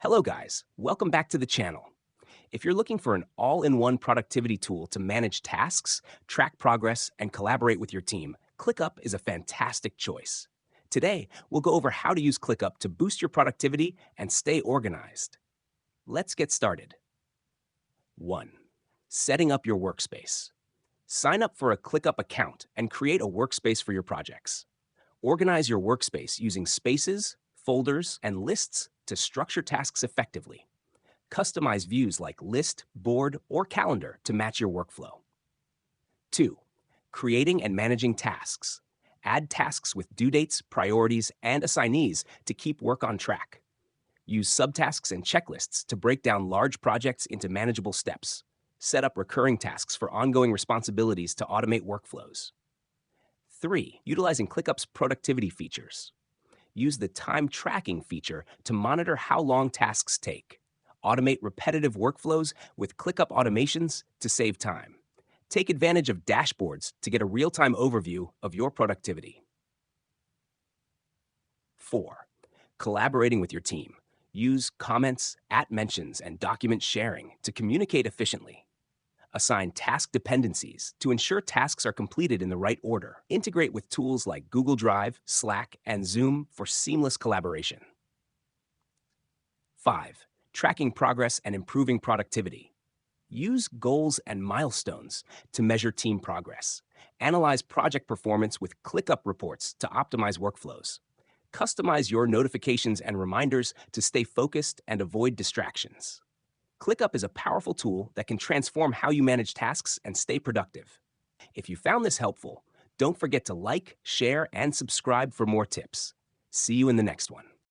Hello guys, welcome back to the channel. If you're looking for an all-in-one productivity tool to manage tasks, track progress, and collaborate with your team, ClickUp is a fantastic choice. Today, we'll go over how to use ClickUp to boost your productivity and stay organized. Let's get started. 1. Setting up your workspace. Sign up for a ClickUp account and create a workspace for your projects. Organize your workspace using spaces, folders, and lists to structure tasks effectively. Customize views like list, board, or calendar to match your workflow. 2. Creating and managing tasks. Add tasks with due dates, priorities, and assignees to keep work on track. Use subtasks and checklists to break down large projects into manageable steps. Set up recurring tasks for ongoing responsibilities to automate workflows. 3. Utilizing ClickUp's productivity features. Use the time tracking feature to monitor how long tasks take. Automate repetitive workflows with ClickUp automations to save time. Take advantage of dashboards to get a real-time overview of your productivity. 4. Collaborating with your team. Use comments, @mentions, and document sharing to communicate efficiently. Assign task dependencies to ensure tasks are completed in the right order. Integrate with tools like Google Drive, Slack, and Zoom for seamless collaboration. 5. Tracking progress and improving productivity. Use goals and milestones to measure team progress. Analyze project performance with ClickUp reports to optimize workflows. Customize your notifications and reminders to stay focused and avoid distractions. ClickUp is a powerful tool that can transform how you manage tasks and stay productive. If you found this helpful, don't forget to like, share, and subscribe for more tips. See you in the next one.